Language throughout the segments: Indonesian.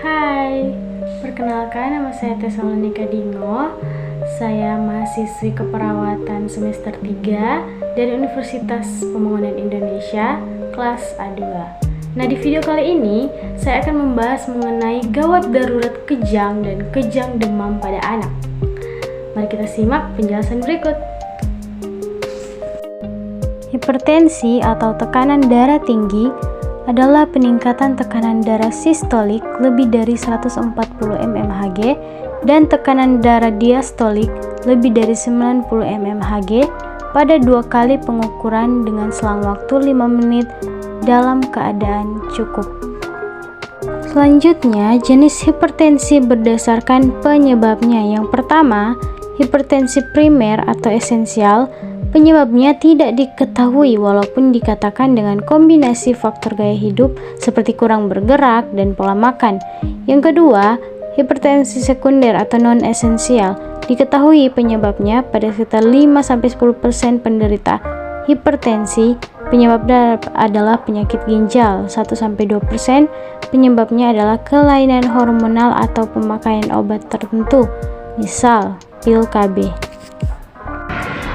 Hai, perkenalkan nama saya Tesalonika Dingo. Saya mahasiswi keperawatan semester 3 dari Universitas Pembangunan Indonesia, kelas A2. Nah, di video kali ini saya akan membahas mengenai gawat darurat kejang dan kejang demam pada anak. Mari kita simak penjelasan berikut. Hipertensi atau tekanan darah tinggi adalah peningkatan tekanan darah sistolik lebih dari 140 mmHg dan tekanan darah diastolik lebih dari 90 mmHg pada 2 kali pengukuran dengan selang waktu 5 menit dalam keadaan cukup. Selanjutnya, jenis hipertensi berdasarkan penyebabnya. Yang pertama, hipertensi primer atau esensial. Penyebabnya tidak diketahui walaupun dikatakan dengan kombinasi faktor gaya hidup seperti kurang bergerak dan pola makan. Yang kedua, hipertensi sekunder atau non-esensial. Diketahui penyebabnya pada sekitar 5-10% penderita hipertensi. Penyebabnya adalah penyakit ginjal. 1-2% penyebabnya adalah kelainan hormonal atau pemakaian obat tertentu, misal pil KB.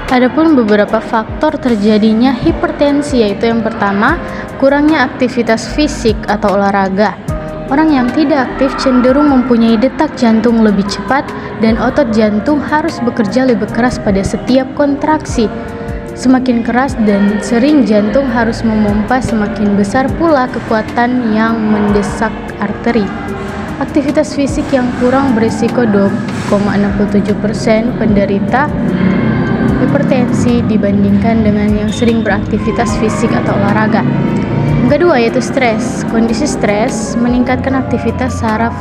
Adapun beberapa faktor terjadinya hipertensi, yaitu yang pertama, kurangnya aktivitas fisik atau olahraga. Orang yang tidak aktif cenderung mempunyai detak jantung lebih cepat dan otot jantung harus bekerja lebih keras pada setiap kontraksi. Semakin keras dan sering jantung harus memompa, semakin besar pula kekuatan yang mendesak arteri. Aktivitas fisik yang kurang berisiko 2,67% penderita hipertensi dibandingkan dengan yang sering beraktivitas fisik atau olahraga. Yang kedua yaitu stres. Kondisi stres meningkatkan aktivitas saraf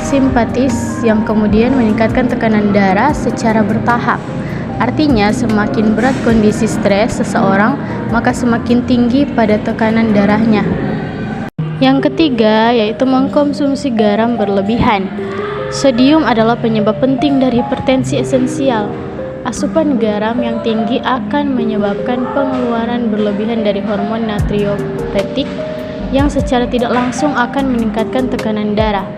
simpatis yang kemudian meningkatkan tekanan darah secara bertahap. Artinya semakin berat kondisi stres seseorang, maka semakin tinggi pada tekanan darahnya. Yang ketiga yaitu mengkonsumsi garam berlebihan. Sodium adalah penyebab penting dari hipertensi esensial. Asupan garam yang tinggi akan menyebabkan pengeluaran berlebihan dari hormon natriuretik yang secara tidak langsung akan meningkatkan tekanan darah.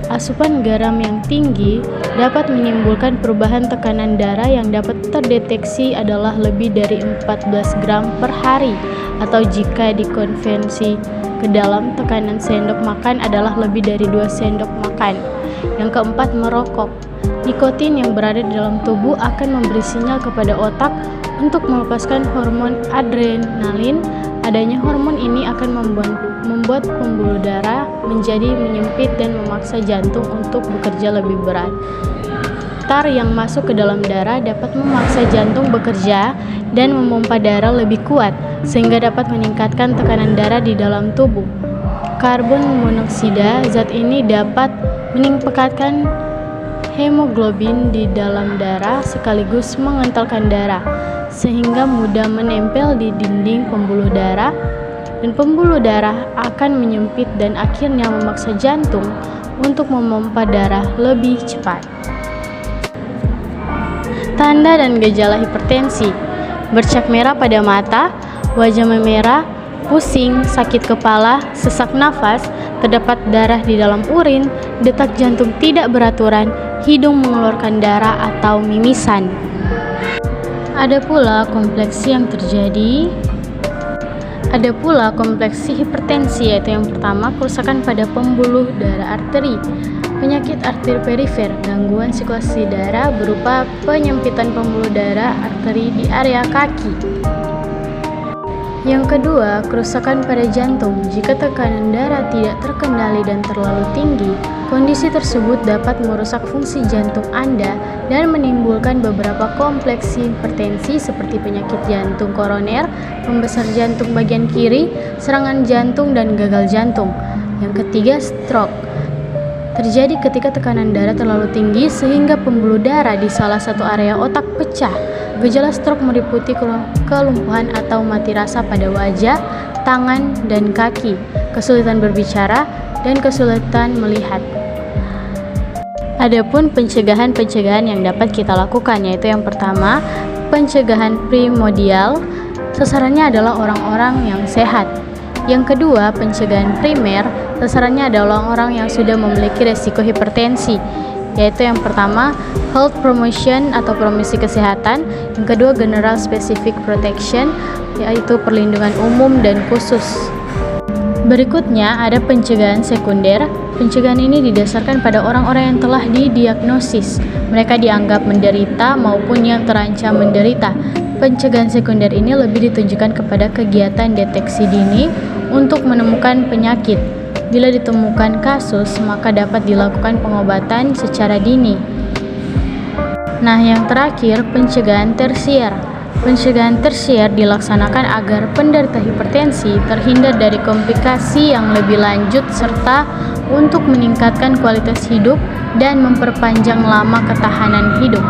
Asupan garam yang tinggi dapat menimbulkan perubahan tekanan darah yang dapat terdeteksi adalah lebih dari 14 gram per hari, atau jika dikonversi ke dalam tekanan sendok makan adalah lebih dari 2 sendok makan. Yang keempat, merokok. Nikotin yang berada di dalam tubuh akan memberi sinyal kepada otak untuk melepaskan hormon adrenalin. Adanya hormon ini akan membuat pembuluh darah menjadi menyempit dan memaksa jantung untuk bekerja lebih berat. Tar yang masuk ke dalam darah dapat memaksa jantung bekerja dan memompa darah lebih kuat, sehingga dapat meningkatkan tekanan darah di dalam tubuh. Karbon monoksida, zat ini dapat meningkatkan hemoglobin di dalam darah sekaligus mengentalkan darah, sehingga mudah menempel di dinding pembuluh darah, dan pembuluh darah akan menyempit dan akhirnya memaksa jantung untuk memompa darah lebih cepat. Tanda dan gejala hipertensi: bercak merah pada mata, wajah memerah, pusing, sakit kepala, sesak nafas, terdapat darah di dalam urin, detak jantung tidak beraturan, hidung mengeluarkan darah atau mimisan. Ada pula kompleksi hipertensi, yaitu yang pertama, kerusakan pada pembuluh darah arteri, penyakit arteri perifer, gangguan sirkulasi darah berupa penyempitan pembuluh darah arteri di area kaki. Yang kedua, kerusakan pada jantung. Jika tekanan darah tidak terkendali dan terlalu tinggi, kondisi tersebut dapat merusak fungsi jantung Anda dan menimbulkan beberapa kompleksi hipertensi seperti penyakit jantung koroner, pembesar jantung bagian kiri, serangan jantung, dan gagal jantung. Yang ketiga, stroke. Terjadi ketika tekanan darah terlalu tinggi sehingga pembuluh darah di salah satu area otak pecah. Gejala stroke meliputi kelumpuhan atau mati rasa pada wajah, tangan, dan kaki, kesulitan berbicara, dan kesulitan melihat. Adapun pencegahan yang dapat kita lakukan, yaitu yang pertama, pencegahan primordial. Sasarannya adalah orang-orang yang sehat. Yang kedua, pencegahan primer. sasarannya adalah orang yang sudah memiliki resiko hipertensi, yaitu yang pertama health promotion atau promosi kesehatan, yang kedua general specific protection, yaitu perlindungan umum dan khusus. Berikutnya ada pencegahan sekunder. Pencegahan ini didasarkan pada orang-orang yang telah didiagnosis, mereka dianggap menderita maupun yang terancam menderita. Pencegahan sekunder ini lebih ditujukan kepada kegiatan deteksi dini untuk menemukan penyakit. Bila ditemukan kasus, maka dapat dilakukan pengobatan secara dini. Nah, yang terakhir, pencegahan tersier. Pencegahan tersier dilaksanakan agar penderita hipertensi terhindar dari komplikasi yang lebih lanjut serta untuk meningkatkan kualitas hidup dan memperpanjang lama ketahanan hidup.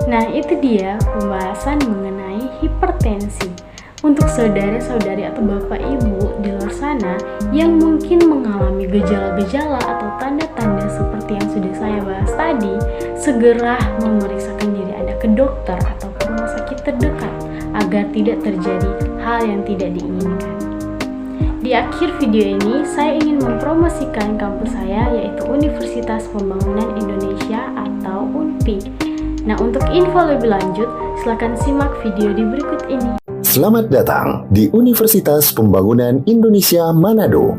Nah, itu dia pembahasan mengenai hipertensi. Untuk saudara-saudari atau bapak ibu di luar sana yang mungkin mengalami gejala-gejala atau tanda-tanda seperti yang sudah saya bahas tadi, segera memeriksakan diri Anda ke dokter atau ke rumah sakit terdekat agar tidak terjadi hal yang tidak diinginkan. Di akhir video ini, saya ingin mempromosikan kampus saya, yaitu Universitas Pembangunan Indonesia atau UNPI. Nah, untuk info lebih lanjut, silakan simak video di berikut ini. Selamat datang di Universitas Pembangunan Indonesia Manado,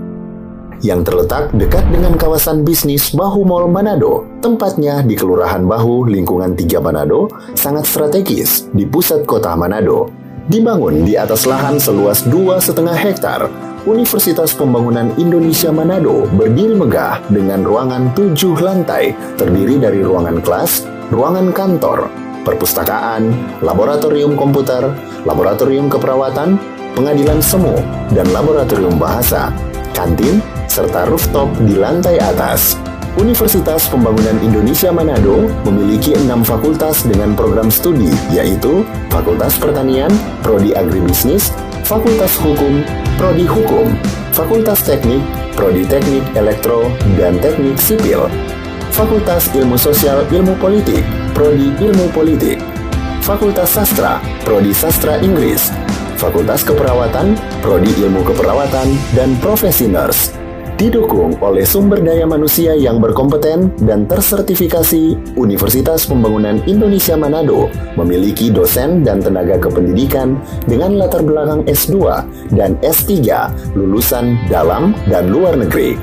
yang terletak dekat dengan kawasan bisnis Bahu Mall Manado. Tempatnya di Kelurahan Bahu, lingkungan 3 Manado, sangat strategis di pusat kota Manado. Dibangun di atas lahan seluas 2,5 hektar, Universitas Pembangunan Indonesia Manado berdiri megah dengan ruangan 7 lantai, terdiri dari ruangan kelas, ruangan kantor, perpustakaan, laboratorium komputer, laboratorium keperawatan, pengadilan semu, dan laboratorium bahasa, kantin, serta rooftop di lantai atas. Universitas Pembangunan Indonesia Manado memiliki 6 fakultas dengan program studi, yaitu Fakultas Pertanian, Prodi Agribisnis, Fakultas Hukum, Prodi Hukum, Fakultas Teknik, Prodi Teknik Elektro dan Teknik Sipil, Fakultas Ilmu Sosial Ilmu Politik, Prodi Ilmu Politik, Fakultas Sastra, Prodi Sastra Inggris, Fakultas Keperawatan, Prodi Ilmu Keperawatan, dan Profesi Nurse. Didukung oleh sumber daya manusia yang berkompeten dan tersertifikasi, Universitas Pembangunan Indonesia Manado memiliki dosen dan tenaga kependidikan dengan latar belakang S2 dan S3 lulusan dalam dan luar negeri.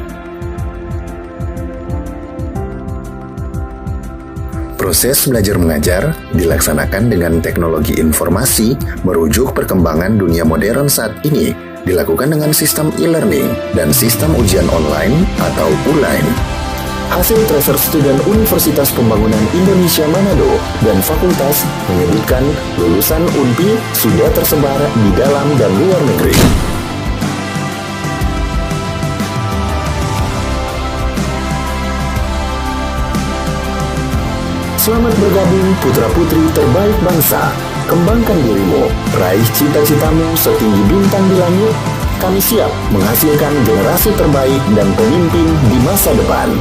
Proses belajar mengajar dilaksanakan dengan teknologi informasi merujuk perkembangan dunia modern saat ini, dilakukan dengan sistem e-learning dan sistem ujian online atau ULAIN. Hasil tracer student Universitas Pembangunan Indonesia Manado dan fakultas menyebutkan lulusan UNPI sudah tersebar di dalam dan luar negeri. Selamat bergabung putra-putri terbaik bangsa. Kembangkan dirimu, raih cita-citamu setinggi bintang di langit. Kami siap menghasilkan generasi terbaik dan pemimpin di masa depan.